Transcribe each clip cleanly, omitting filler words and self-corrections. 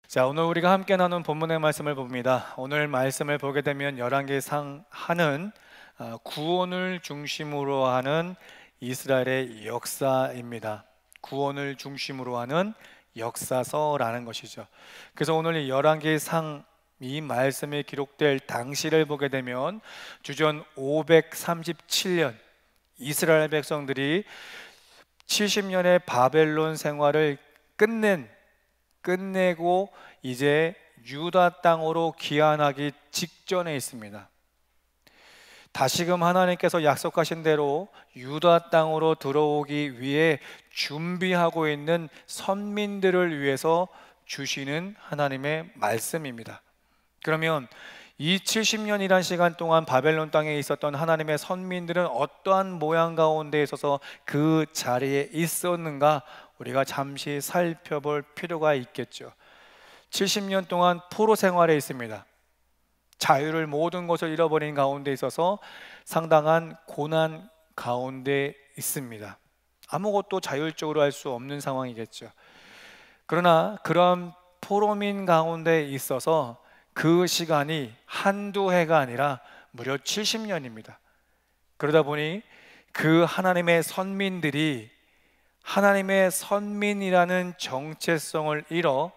자, 오늘 우리가 함께 나눈 본문의 말씀을 봅니다. 오늘 말씀을 보게 되면 열왕기상 하는 구원을 중심으로 하는 이스라엘의 역사입니다. 구원을 중심으로 하는 역사서라는 것이죠. 그래서 오늘 이 열왕기상 이 말씀이 기록될 당시를 보게 되면 주전 537년 이스라엘 백성들이 70년의 바벨론 생활을 끝내고 이제 유다 땅으로 귀환하기 직전에 있습니다. 다시금 하나님께서 약속하신 대로 유다 땅으로 들어오기 위해 준비하고 있는 선민들을 위해서 주시는 하나님의 말씀입니다. 그러면 이 70년이란 시간 동안 바벨론 땅에 있었던 하나님의 선민들은 어떠한 모양 가운데 있어서 그 자리에 있었는가 우리가 잠시 살펴볼 필요가 있겠죠. 70년 동안 포로 생활에 있습니다. 자유를 모든 것을 잃어버린 가운데 있어서 상당한 고난 가운데 있습니다. 아무것도 자율적으로 할 수 없는 상황이겠죠. 그러나 그런 포로민 가운데 있어서 그 시간이 한두 해가 아니라 무려 70년입니다. 그러다 보니 그 하나님의 선민들이 하나님의 선민이라는 정체성을 잃어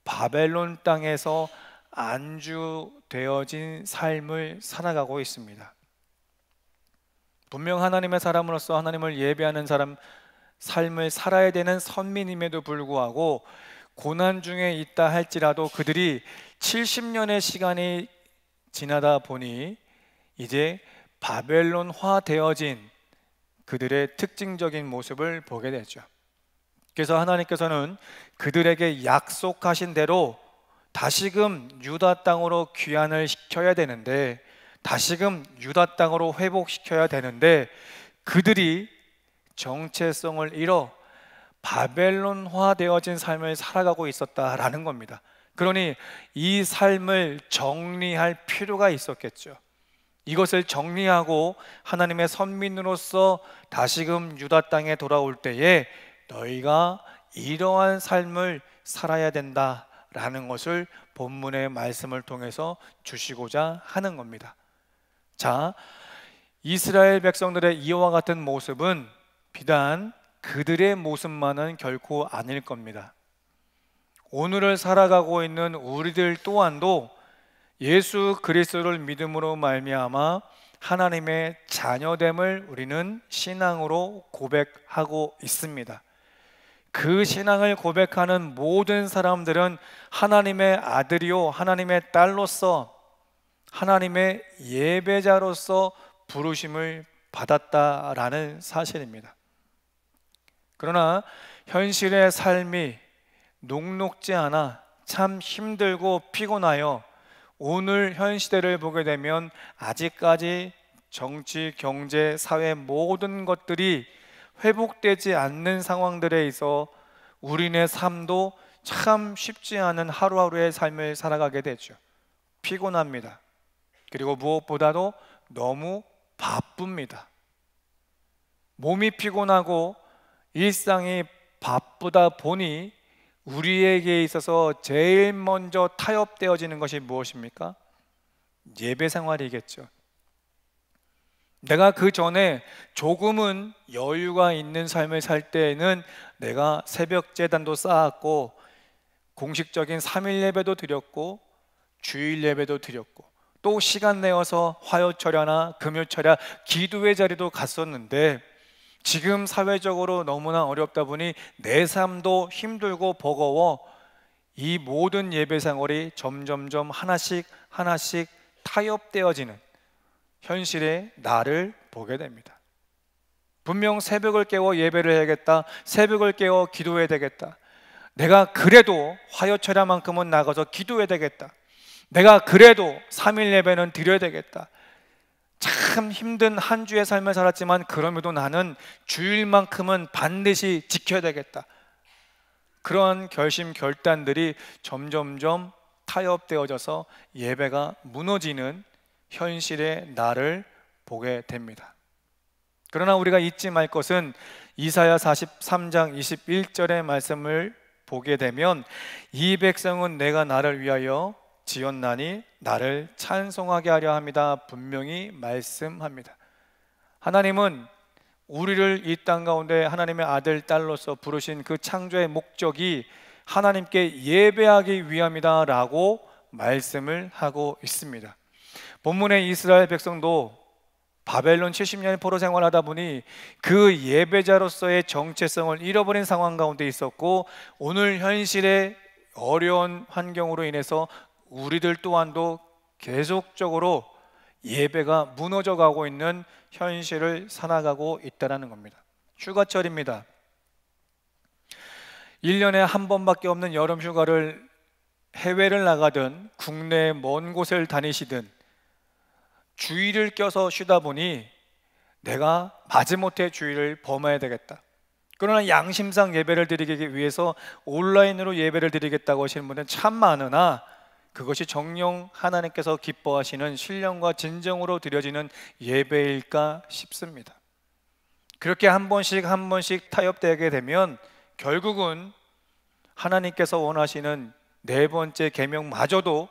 바벨론 땅에서 안주되어진 삶을 살아가고 있습니다. 분명 하나님의 사람으로서 하나님을 예배하는 삶을 살아야 되는 선민임에도 불구하고 고난 중에 있다 할지라도 그들이 70년의 시간이 지나다 보니 이제 바벨론화 되어진 그들의 특징적인 모습을 보게 되죠. 그래서 하나님께서는 그들에게 약속하신 대로 다시금 유다 땅으로 귀환을 시켜야 되는데, 다시금 유다 땅으로 회복시켜야 되는데 그들이 정체성을 잃어 바벨론화 되어진 삶을 살아가고 있었다라는 겁니다. 그러니 이 삶을 정리할 필요가 있었겠죠. 이것을 정리하고 하나님의 선민으로서 다시금 유다 땅에 돌아올 때에 너희가 이러한 삶을 살아야 된다라는 것을 본문의 말씀을 통해서 주시고자 하는 겁니다. 자, 이스라엘 백성들의 이와 같은 모습은 비단 그들의 모습만은 결코 아닐 겁니다. 오늘을 살아가고 있는 우리들 또한도 예수 그리스도를 믿음으로 말미암아 하나님의 자녀됨을 우리는 신앙으로 고백하고 있습니다. 그 신앙을 고백하는 모든 사람들은 하나님의 아들이요 하나님의 딸로서 하나님의 예배자로서 부르심을 받았다라는 사실입니다. 그러나 현실의 삶이 녹록지 않아 참 힘들고 피곤하여 오늘 현 시대를 보게 되면 아직까지 정치, 경제, 사회 모든 것들이 회복되지 않는 상황들에 있어 우리네 삶도 참 쉽지 않은 하루하루의 삶을 살아가게 되죠. 피곤합니다. 그리고 무엇보다도 너무 바쁩니다. 몸이 피곤하고 일상이 바쁘다 보니 우리에게 있어서 제일 먼저 타협되어지는 것이 무엇입니까? 예배 생활이겠죠. 내가 그 전에 조금은 여유가 있는 삶을 살 때에는 내가 새벽 제단도 쌓았고 공식적인 3일 예배도 드렸고 주일 예배도 드렸고 또 시간 내어서 화요철야나 금요철야 기도의 자리도 갔었는데 지금 사회적으로 너무나 어렵다 보니 내 삶도 힘들고 버거워 이 모든 예배 생활이 점점점 하나씩 타협되어지는 현실의 나를 보게 됩니다. 분명 새벽을 깨워 예배를 해야겠다, 새벽을 깨워 기도해야 되겠다, 내가 그래도 화요철야만큼은 나가서 기도해야 되겠다, 내가 그래도 3일 예배는 드려야 되겠다. 참 힘든 한 주의 삶을 살았지만 그럼에도 나는 주일만큼은 반드시 지켜야 되겠다. 그러한 결심 결단들이 점점점 타협되어져서 예배가 무너지는 현실의 나를 보게 됩니다. 그러나 우리가 잊지 말 것은 이사야 43장 21절의 말씀을 보게 되면 이 백성은 내가 나를 위하여 지었나니 나를 찬송하게 하려 합니다. 분명히 말씀합니다. 하나님은 우리를 이 땅 가운데 하나님의 아들, 딸로서 부르신 그 창조의 목적이 하나님께 예배하기 위함이다 라고 말씀을 하고 있습니다. 본문의 이스라엘 백성도 바벨론 70년의 포로 생활하다 보니 그 예배자로서의 정체성을 잃어버린 상황 가운데 있었고, 오늘 현실의 어려운 환경으로 인해서 우리들 또한도 계속적으로 예배가 무너져 가고 있는 현실을 살아가고 있다는 겁니다. 휴가철입니다. 1년에 한 번밖에 없는 여름 휴가를 해외를 나가든 국내 먼 곳을 다니시든 주일을 껴서 쉬다 보니 내가 마지못해 주일을 범해야 되겠다, 그러나 양심상 예배를 드리기 위해서 온라인으로 예배를 드리겠다고 하시는 분은 참 많으나 그것이 정녕 하나님께서 기뻐하시는 신령과 진정으로 드려지는 예배일까 싶습니다. 그렇게 한 번씩 한 번씩 타협되게 되면 결국은 하나님께서 원하시는 네 번째 계명마저도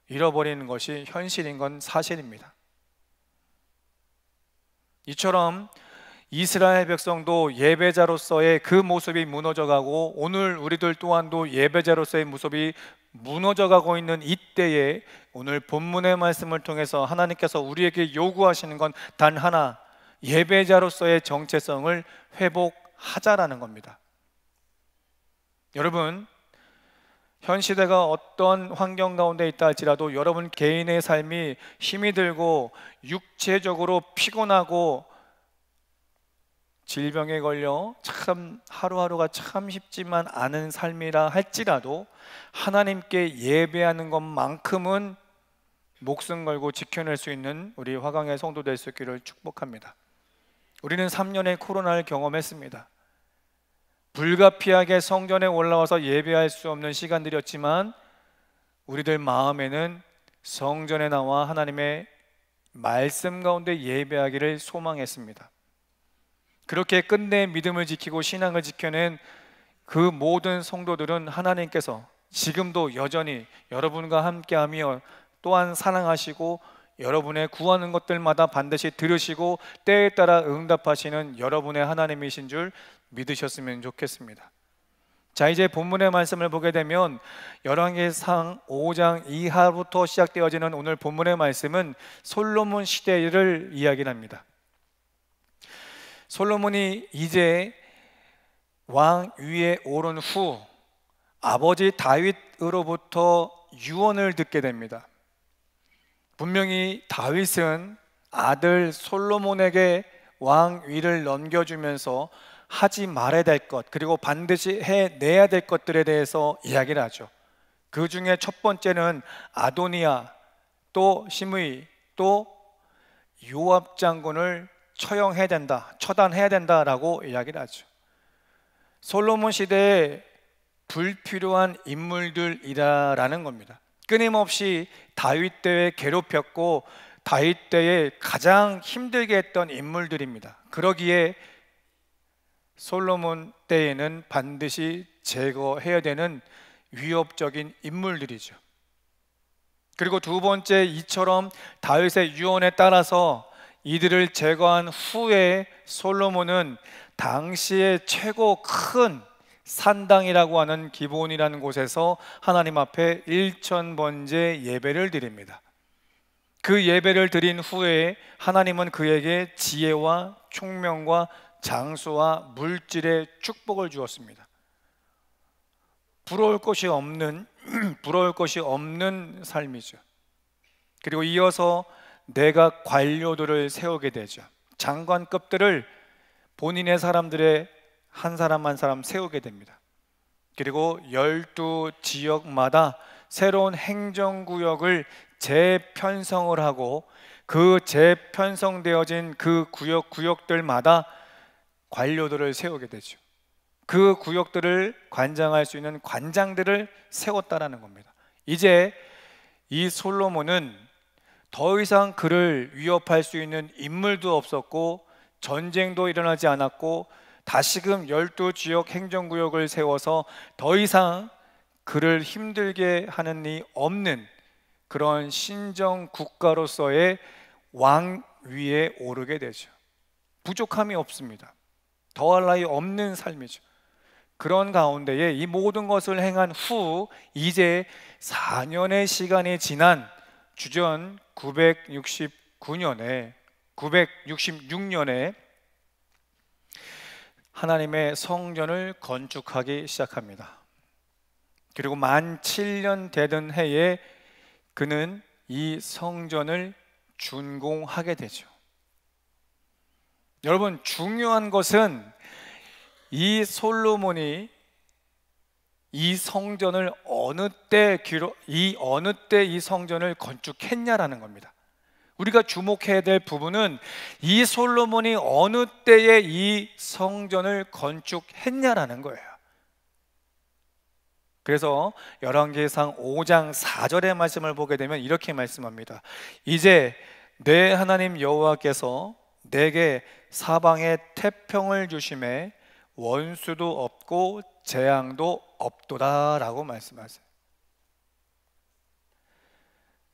잃어버리는 것이 현실인 건 사실입니다. 이처럼 이스라엘 백성도 예배자로서의 그 모습이 무너져가고 오늘 우리들 또한도 예배자로서의 모습이 무너져가고 있는 이때에 오늘 본문의 말씀을 통해서 하나님께서 우리에게 요구하시는 건 단 하나, 예배자로서의 정체성을 회복하자라는 겁니다. 여러분, 현 시대가 어떤 환경 가운데 있다 할지라도 여러분 개인의 삶이 힘이 들고 육체적으로 피곤하고 질병에 걸려 참 하루하루가 참 쉽지만 않은 삶이라 할지라도 하나님께 예배하는 것만큼은 목숨 걸고 지켜낼 수 있는 우리 화강의 성도 될 수 있기를 축복합니다. 우리는 3년의 코로나를 경험했습니다. 불가피하게 성전에 올라와서 예배할 수 없는 시간들이었지만 우리들 마음에는 성전에 나와 하나님의 말씀 가운데 예배하기를 소망했습니다. 그렇게 끝내 믿음을 지키고 신앙을 지켜낸 그 모든 성도들은 하나님께서 지금도 여전히 여러분과 함께하며 또한 사랑하시고 여러분의 구하는 것들마다 반드시 들으시고 때에 따라 응답하시는 여러분의 하나님이신 줄 믿으셨으면 좋겠습니다. 자, 이제 본문의 말씀을 보게 되면 열왕기상 5장 이하부터 시작되어지는 오늘 본문의 말씀은 솔로몬 시대를 이야기합니다. 솔로몬이 이제 왕 위에 오른 후 아버지 다윗으로부터 유언을 듣게 됩니다. 분명히 다윗은 아들 솔로몬에게 왕위를 넘겨주면서 하지 말아야 될 것, 그리고 반드시 해내야 될 것들에 대해서 이야기를 하죠. 그 중에 첫 번째는 아도니아, 또 시므이, 또 요압 장군을 처형해야 된다, 처단해야 된다라고 이야기를 하죠. 솔로몬 시대에 불필요한 인물들이라는 겁니다. 끊임없이 다윗 때에 괴롭혔고 다윗 때에 가장 힘들게 했던 인물들입니다. 그러기에 솔로몬 때에는 반드시 제거해야 되는 위협적인 인물들이죠. 그리고 두 번째, 이처럼 다윗의 유언에 따라서 이들을 제거한 후에 솔로몬은 당시에 최고 큰 산당이라고 하는 기브온이라는 곳에서 하나님 앞에 1000번제 예배를 드립니다. 그 예배를 드린 후에 하나님은 그에게 지혜와 총명과 장수와 물질의 축복을 주었습니다. 부러울 것이 없는 삶이죠. 그리고 이어서 내각 관료들을 세우게 되죠. 장관급들을 본인의 사람들의 한 사람 한 사람 세우게 됩니다. 그리고 12지역마다 새로운 행정구역을 재편성을 하고 그 재편성되어진 그 구역들마다 관료들을 세우게 되죠. 그 구역들을 관장할 수 있는 관장들을 세웠다라는 겁니다. 이제 이 솔로몬은 더 이상 그를 위협할 수 있는 인물도 없었고 전쟁도 일어나지 않았고 다시금 12지역 행정구역을 세워서 더 이상 그를 힘들게 하는 이 없는 그런 신정 국가로서의 왕 위에 오르게 되죠. 부족함이 없습니다. 더할 나위 없는 삶이죠. 그런 가운데에 이 모든 것을 행한 후 이제 4년의 시간이 지난 주전 966년에 하나님의 성전을 건축하기 시작합니다. 그리고 만 7년 되던 해에 그는 이 성전을 준공하게 되죠. 여러분, 중요한 것은 이 솔로몬이 이 성전을 어느 때 이 성전을 건축했냐라는 겁니다. 우리가 주목해야 될 부분은 이 솔로몬이 어느 때에 이 성전을 건축했냐라는 거예요. 그래서 열왕기상 5장 4절의 말씀을 보게 되면 이렇게 말씀합니다. 이제 내 하나님 여호와께서 내게 사방에 태평을 주심에 원수도 없고 재앙도 없도다 라고 말씀하세요.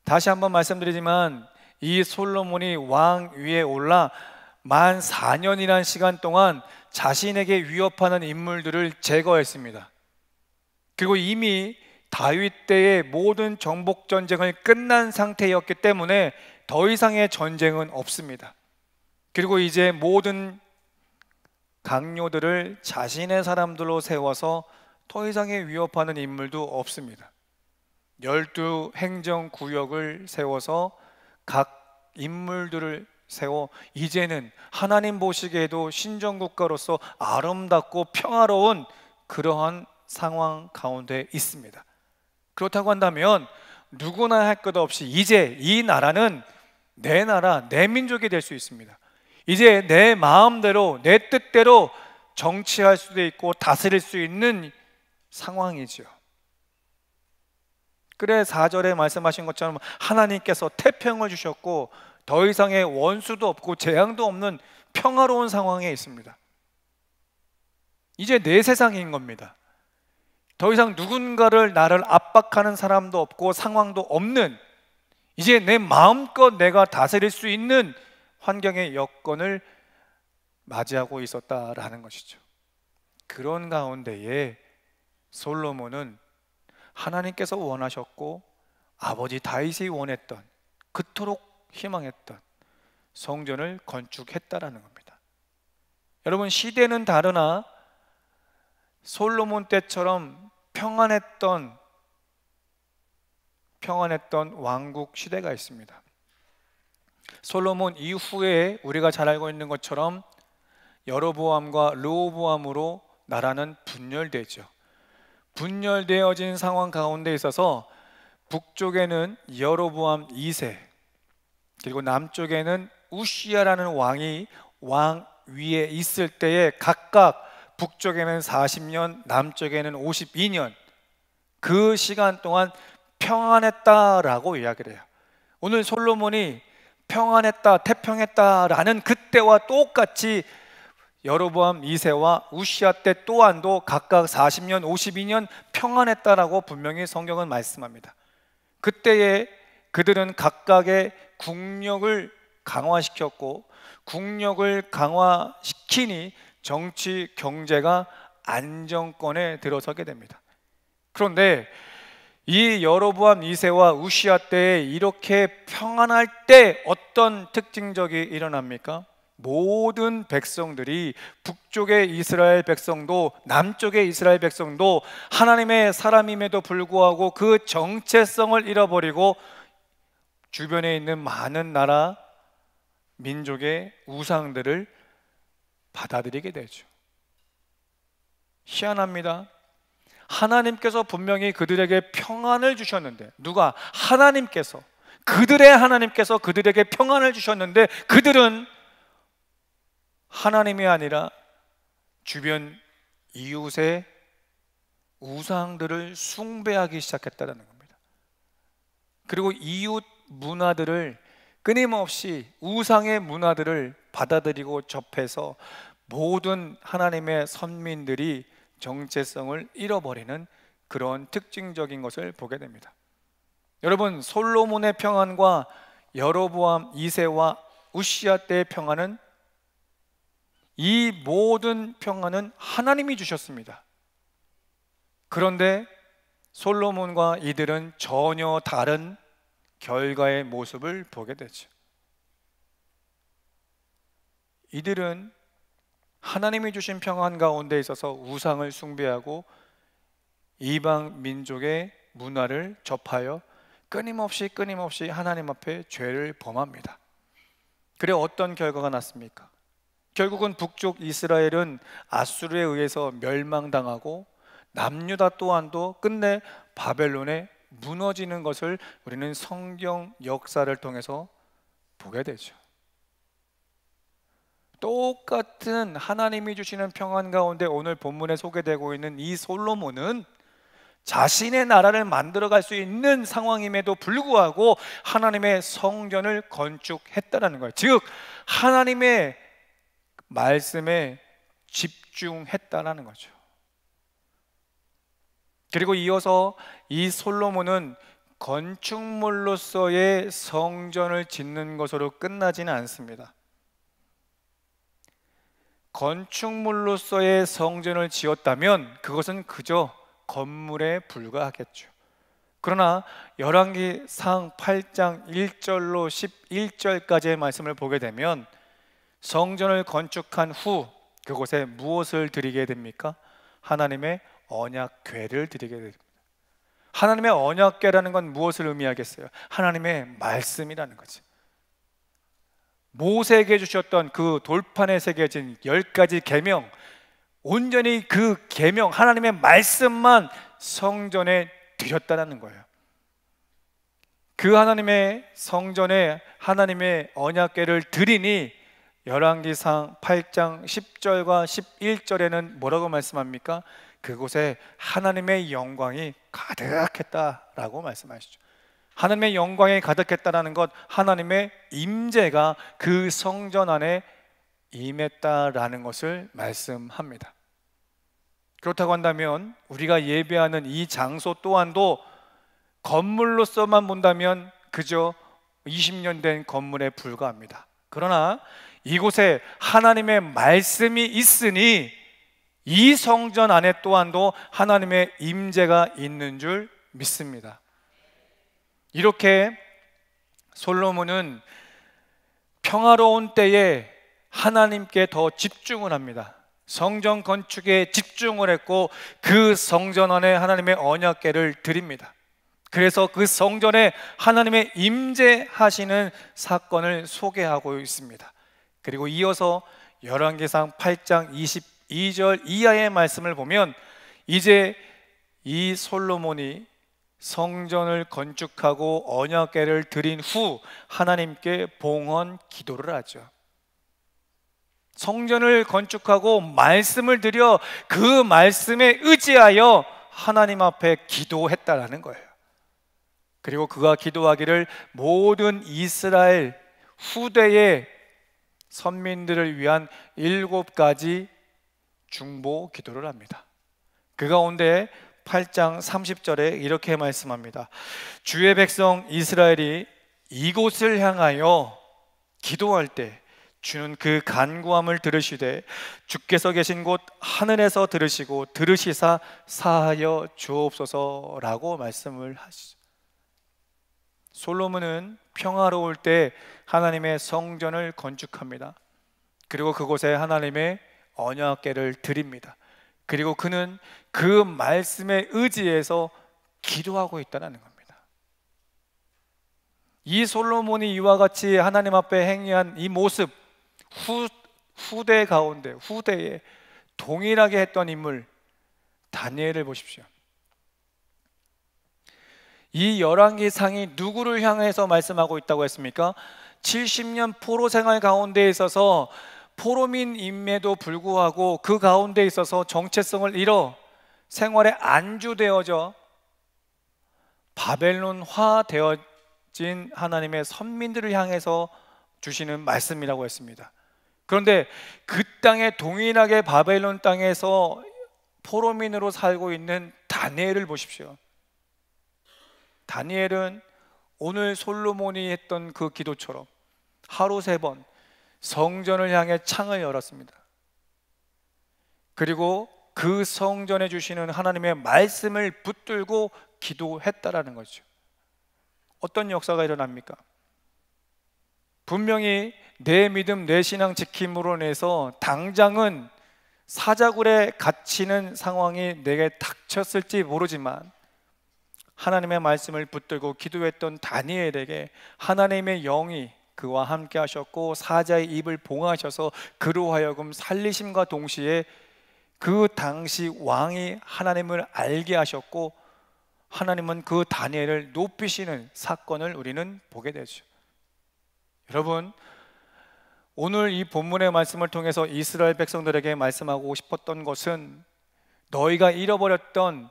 다시 한번 말씀드리지만 이 솔로몬이 왕 위에 올라 만 4년이라는 시간 동안 자신에게 위협하는 인물들을 제거했습니다. 그리고 이미 다윗 때의 모든 정복 전쟁을 끝난 상태였기 때문에 더 이상의 전쟁은 없습니다. 그리고 이제 모든 강요들을 자신의 사람들로 세워서 더 이상의 위협하는 인물도 없습니다. 12 행정구역을 세워서 각 인물들을 세워 이제는 하나님 보시기에도 신정국가로서 아름답고 평화로운 그러한 상황 가운데 있습니다. 그렇다고 한다면 누구나 할 것 없이 이제 이 나라는 내 나라, 내 민족이 될 수 있습니다. 이제 내 마음대로, 내 뜻대로 정치할 수도 있고 다스릴 수 있는 상황이죠. 그래 4절에 말씀하신 것처럼 하나님께서 태평을 주셨고 더 이상의 원수도 없고 재앙도 없는 평화로운 상황에 있습니다. 이제 내 세상인 겁니다. 더 이상 누군가를 나를 압박하는 사람도 없고 상황도 없는, 이제 내 마음껏 내가 다스릴 수 있는 환경의 여건을 맞이하고 있었다라는 것이죠. 그런 가운데에 솔로몬은 하나님께서 원하셨고 아버지 다윗이 원했던, 그토록 희망했던 성전을 건축했다라는 겁니다. 여러분, 시대는 다르나 솔로몬 때처럼 평안했던 왕국 시대가 있습니다. 솔로몬 이후에 우리가 잘 알고 있는 것처럼 여로보암과 르호보암으로 나라는 분열되죠. 분열되어진 상황 가운데 있어서 북쪽에는 여로보암 2세, 그리고 남쪽에는 우시야라는 왕이 왕 위에 있을 때에 각각 북쪽에는 40년, 남쪽에는 52년, 그 시간 동안 평안했다라고 이야기를 해요. 오늘 솔로몬이 평안했다, 태평했다라는 그때와 똑같이 여로보암 2세와 우시야 때 또한도 각각 40년, 52년 평안했다라고 분명히 성경은 말씀합니다. 그때에 그들은 각각의 국력을 강화시켰고, 국력을 강화시키니 정치, 경제가 안정권에 들어서게 됩니다. 그런데 이 여로보암 2세와 우시야 때에 이렇게 평안할 때 어떤 특징적이 일어납니까? 모든 백성들이, 북쪽의 이스라엘 백성도 남쪽의 이스라엘 백성도 하나님의 사람임에도 불구하고 그 정체성을 잃어버리고 주변에 있는 많은 나라, 민족의 우상들을 받아들이게 되죠. 희한합니다. 하나님께서 분명히 그들에게 평안을 주셨는데, 누가? 하나님께서, 그들의 하나님께서 그들에게 평안을 주셨는데 그들은 하나님이 아니라 주변 이웃의 우상들을 숭배하기 시작했다는 겁니다. 그리고 이웃 문화들을 끊임없이, 우상의 문화들을 받아들이고 접해서 모든 하나님의 선민들이 정체성을 잃어버리는 그런 특징적인 것을 보게 됩니다. 여러분, 솔로몬의 평안과 여로보암 2세와 우시아 때의 평안은, 이 모든 평안은 하나님이 주셨습니다. 그런데 솔로몬과 이들은 전혀 다른 결과의 모습을 보게 되죠. 이들은 하나님이 주신 평안 가운데 있어서 우상을 숭배하고 이방 민족의 문화를 접하여 끊임없이 하나님 앞에 죄를 범합니다. 그래 어떤 결과가 났습니까? 결국은 북쪽 이스라엘은 아수르에 의해서 멸망당하고 남유다 또한도 끝내 바벨론에 무너지는 것을 우리는 성경 역사를 통해서 보게 되죠. 똑같은 하나님이 주시는 평안 가운데 오늘 본문에 소개되고 있는 이 솔로몬은 자신의 나라를 만들어갈 수 있는 상황임에도 불구하고 하나님의 성전을 건축했다는 거예요. 즉 하나님의 말씀에 집중했다는 거죠. 그리고 이어서 이 솔로몬은 건축물로서의 성전을 짓는 것으로 끝나지는 않습니다. 건축물로서의 성전을 지었다면 그것은 그저 건물에 불과하겠죠. 그러나 열왕기상 8장 1절로 11절까지의 말씀을 보게 되면 성전을 건축한 후 그곳에 무엇을 드리게 됩니까? 하나님의 언약궤를 드리게 됩니다. 하나님의 언약궤라는 건 무엇을 의미하겠어요? 하나님의 말씀이라는 거지. 모세에게 주셨던 그 돌판에 새겨진 10가지 계명, 온전히 그 계명, 하나님의 말씀만 성전에 드렸다는 거예요. 그 하나님의 성전에 하나님의 언약궤를 드리니 열왕기상 8장 10절과 11절에는 뭐라고 말씀합니까? 그곳에 하나님의 영광이 가득했다라고 말씀하시죠. 하나님의 영광이 가득했다라는 것, 하나님의 임재가 그 성전 안에 임했다라는 것을 말씀합니다. 그렇다고 한다면 우리가 예배하는 이 장소 또한도 건물로서만 본다면 그저 20년 된 건물에 불과합니다. 그러나 이곳에 하나님의 말씀이 있으니 이 성전 안에 또한도 하나님의 임재가 있는 줄 믿습니다. 이렇게 솔로몬은 평화로운 때에 하나님께 더 집중을 합니다. 성전 건축에 집중을 했고 그 성전 안에 하나님의 언약궤를 드립니다. 그래서 그 성전에 하나님의 임재하시는 사건을 소개하고 있습니다. 그리고 이어서 열왕기상 8장 22절 이하의 말씀을 보면 이제 이 솔로몬이 성전을 건축하고 언약궤를 드린 후 하나님께 봉헌 기도를 하죠. 성전을 건축하고 말씀을 드려 그 말씀에 의지하여 하나님 앞에 기도했다라는 거예요. 그리고 그가 기도하기를 모든 이스라엘 후대의 선민들을 위한 7가지 중보 기도를 합니다. 그 가운데 8장 30절에 이렇게 말씀합니다. 주의 백성 이스라엘이 이곳을 향하여 기도할 때 주는 그 간구함을 들으시되 주께서 계신 곳 하늘에서 들으시고 들으시사 사하여 주옵소서라고 말씀을 하시죠. 솔로몬은 평화로울 때 하나님의 성전을 건축합니다. 그리고 그곳에 하나님의 언약궤를 드립니다. 그리고 그는 그 말씀에 의지해서 기도하고 있다는 겁니다. 이 솔로몬이 이와 같이 하나님 앞에 행위한 이 모습, 후대 가운데 후대에 동일하게 했던 인물 다니엘을 보십시오. 이 열왕기상이 누구를 향해서 말씀하고 있다고 했습니까? 70년 포로 생활 가운데 있어서 포로민임에도 불구하고 그 가운데 있어서 정체성을 잃어 생활에 안주되어져 바벨론화 되어진 하나님의 선민들을 향해서 주시는 말씀이라고 했습니다. 그런데 그 땅에 동일하게 바벨론 땅에서 포로민으로 살고 있는 다니엘을 보십시오. 다니엘은 오늘 솔로몬이 했던 그 기도처럼 하루 3번 성전을 향해 창을 열었습니다. 그리고 그 성전에 주시는 하나님의 말씀을 붙들고 기도했다라는 거죠. 어떤 역사가 일어납니까? 분명히 내 믿음, 내 신앙 지킴으로 인해서 당장은 사자굴에 갇히는 상황이 내게 닥쳤을지 모르지만 하나님의 말씀을 붙들고 기도했던 다니엘에게 하나님의 영이 그와 함께 하셨고 사자의 입을 봉하셔서 그로 하여금 살리심과 동시에 그 당시 왕이 하나님을 알게 하셨고 하나님은 그 다니엘을 높이시는 사건을 우리는 보게 되죠. 여러분, 오늘 이 본문의 말씀을 통해서 이스라엘 백성들에게 말씀하고 싶었던 것은 너희가 잃어버렸던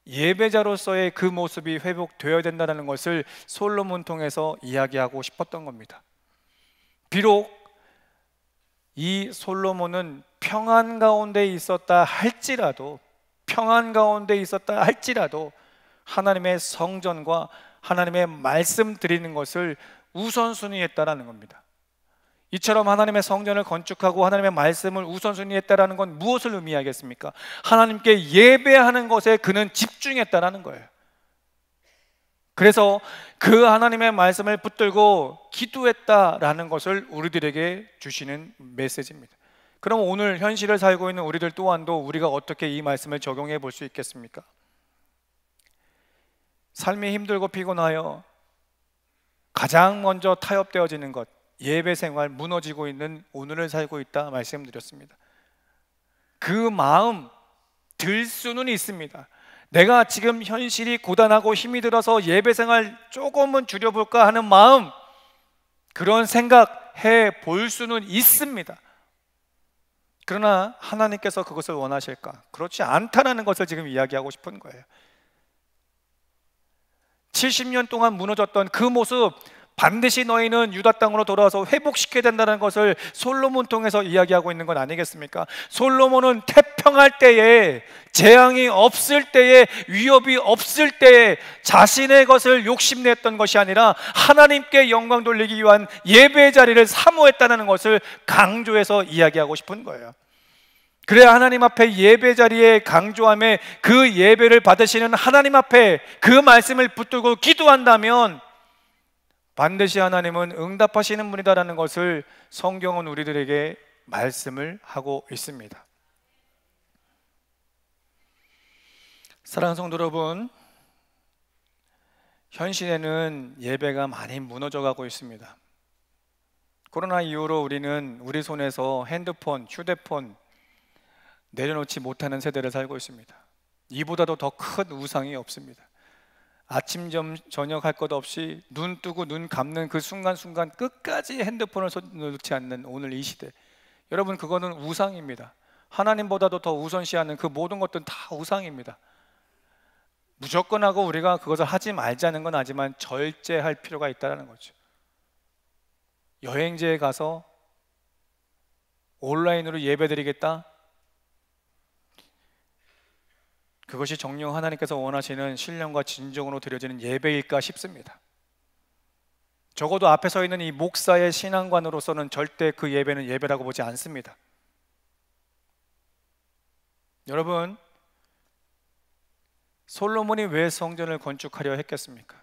예배자로서의 그 모습이 회복되어야 된다는 것을 솔로몬 통해서 이야기하고 싶었던 겁니다. 비록 이 솔로몬은 평안 가운데 있었다 할지라도 하나님의 성전과 하나님의 말씀 드리는 것을 우선순위 했다라는 겁니다. 이처럼 하나님의 성전을 건축하고 하나님의 말씀을 우선순위 했다라는 건 무엇을 의미하겠습니까? 하나님께 예배하는 것에 그는 집중했다라는 거예요. 그래서 그 하나님의 말씀을 붙들고 기도했다라는 것을 우리들에게 주시는 메시지입니다. 그럼 오늘 현실을 살고 있는 우리들 또한도 우리가 어떻게 이 말씀을 적용해 볼 수 있겠습니까? 삶이 힘들고 피곤하여 가장 먼저 타협되어지는 것, 예배 생활 무너지고 있는 오늘을 살고 있다 말씀드렸습니다. 그 마음 들 수는 있습니다. 내가 지금 현실이 고단하고 힘이 들어서 예배 생활 조금은 줄여볼까 하는 마음, 그런 생각해 볼 수는 있습니다. 그러나 하나님께서 그것을 원하실까? 그렇지 않다는 것을 지금 이야기하고 싶은 거예요. 70년 동안 무너졌던 그 모습, 반드시 너희는 유다 땅으로 돌아와서 회복시켜야 된다는 것을 솔로몬 통해서 이야기하고 있는 건 아니겠습니까? 솔로몬은 태평할 때에, 재앙이 없을 때에, 위협이 없을 때에 자신의 것을 욕심냈던 것이 아니라 하나님께 영광 돌리기 위한 예배의 자리를 사모했다는 것을 강조해서 이야기하고 싶은 거예요. 그래야 하나님 앞에 예배 자리에 강조함에 그 예배를 받으시는 하나님 앞에 그 말씀을 붙들고 기도한다면 반드시 하나님은 응답하시는 분이다라는 것을 성경은 우리들에게 말씀을 하고 있습니다. 사랑하는 성도 여러분, 현실에는 예배가 많이 무너져가고 있습니다. 코로나 이후로 우리는 우리 손에서 핸드폰, 휴대폰 내려놓지 못하는 세대를 살고 있습니다. 이보다도 더 큰 우상이 없습니다. 아침, 저녁 할 것 없이 눈 뜨고 눈 감는 그 순간순간 끝까지 핸드폰을 손에 놓지 않는 오늘 이 시대, 여러분, 그거는 우상입니다. 하나님보다도 더 우선시하는 그 모든 것들은 다 우상입니다. 무조건 하고 우리가 그것을 하지 말자는 건 하지만 절제할 필요가 있다는 거죠. 여행지에 가서 온라인으로 예배드리겠다, 그것이 정녕 하나님께서 원하시는 신령과 진정으로 드려지는 예배일까 싶습니다. 적어도 앞에 서 있는 이 목사의 신앙관으로서는 절대 그 예배는 예배라고 보지 않습니다. 여러분, 솔로몬이 왜 성전을 건축하려 했겠습니까?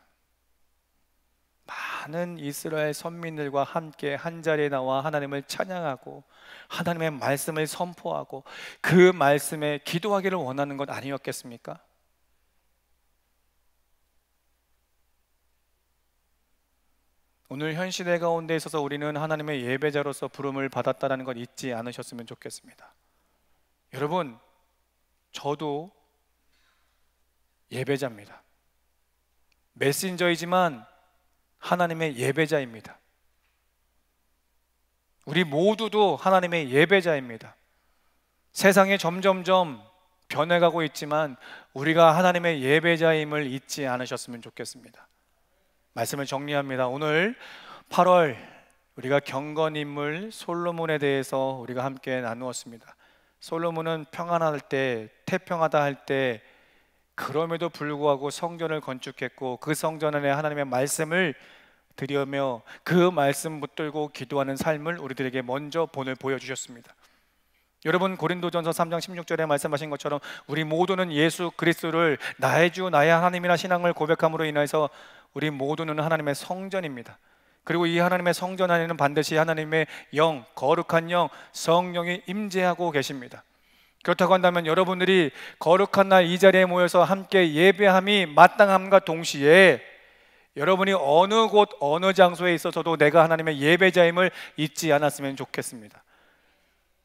많은 이스라엘 선민들과 함께 한자리에 나와 하나님을 찬양하고 하나님의 말씀을 선포하고 그 말씀에 기도하기를 원하는 것 아니었겠습니까? 오늘 현 시대 가운데 있어서 우리는 하나님의 예배자로서 부름을 받았다는 걸 잊지 않으셨으면 좋겠습니다. 여러분, 저도 예배자입니다. 메신저이지만 하나님의 예배자입니다. 우리 모두도 하나님의 예배자입니다. 세상이 점점점 변해가고 있지만 우리가 하나님의 예배자임을 잊지 않으셨으면 좋겠습니다. 말씀을 정리합니다. 오늘 8월 우리가 경건 인물 솔로몬에 대해서 우리가 함께 나누었습니다. 솔로몬은 평안할 때, 태평하다 할 때 그럼에도 불구하고 성전을 건축했고 그 성전 안에 하나님의 말씀을 드리며 그 말씀 붙들고 기도하는 삶을 우리들에게 먼저 보여주셨습니다. 여러분, 고린도전서 3장 16절에 말씀하신 것처럼 우리 모두는 예수 그리스도를 나의 주 나의 하나님이라 신앙을 고백함으로 인해서 우리 모두는 하나님의 성전입니다. 그리고 이 하나님의 성전 안에는 반드시 하나님의 영, 거룩한 영, 성령이 임재하고 계십니다. 그렇다고 한다면 여러분들이 거룩한 날 이 자리에 모여서 함께 예배함이 마땅함과 동시에 여러분이 어느 곳 어느 장소에 있어서도 내가 하나님의 예배자임을 잊지 않았으면 좋겠습니다.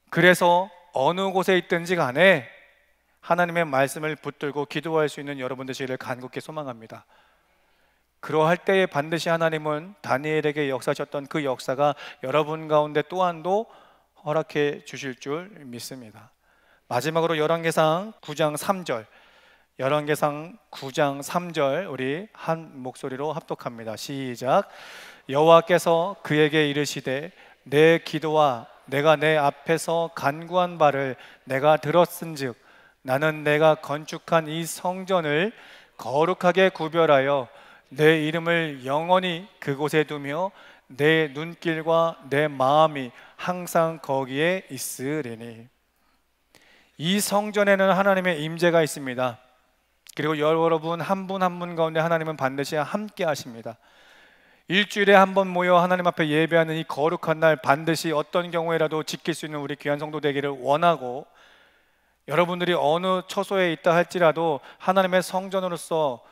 그래서 어느 곳에 있든지 간에 하나님의 말씀을 붙들고 기도할 수 있는 여러분 되시기를 간곡히 소망합니다. 그러할 때에 반드시 하나님은 다니엘에게 역사하셨던 그 역사가 여러분 가운데 또한도 허락해 주실 줄 믿습니다. 마지막으로 열왕기상 9장 3절, 열왕기상 9장 3절 우리 한 목소리로 합독합니다. 시작. 여호와께서 그에게 이르시되 내 기도와 내가 내 앞에서 간구한 바를 내가 들었은즉 나는 내가 건축한 이 성전을 거룩하게 구별하여 내 이름을 영원히 그곳에 두며 내 눈길과 내 마음이 항상 거기에 있으리니. 이 성전에는 하나님의 임재가 있습니다. 그리고 여러분 한 분 한 분 가운데 하나님은 반드시 함께 하십니다. 일주일에 한 번 모여 하나님 앞에 예배하는 이 거룩한 날 반드시 어떤 경우에라도 지킬 수 있는 우리 귀한 성도 되기를 원하고, 여러분들이 어느 처소에 있다 할지라도 하나님의 성전으로서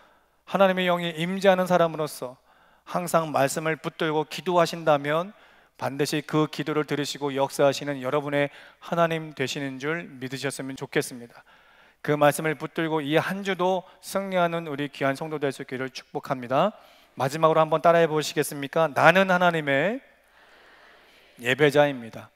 하나님의 영이 임재하는 사람으로서 항상 말씀을 붙들고 기도하신다면 반드시 그 기도를 들으시고 역사하시는 여러분의 하나님 되시는 줄 믿으셨으면 좋겠습니다. 그 말씀을 붙들고 이 한 주도 승리하는 우리 귀한 성도 될 수 있기를 축복합니다. 마지막으로 한번 따라해 보시겠습니까? 나는 하나님의 예배자입니다.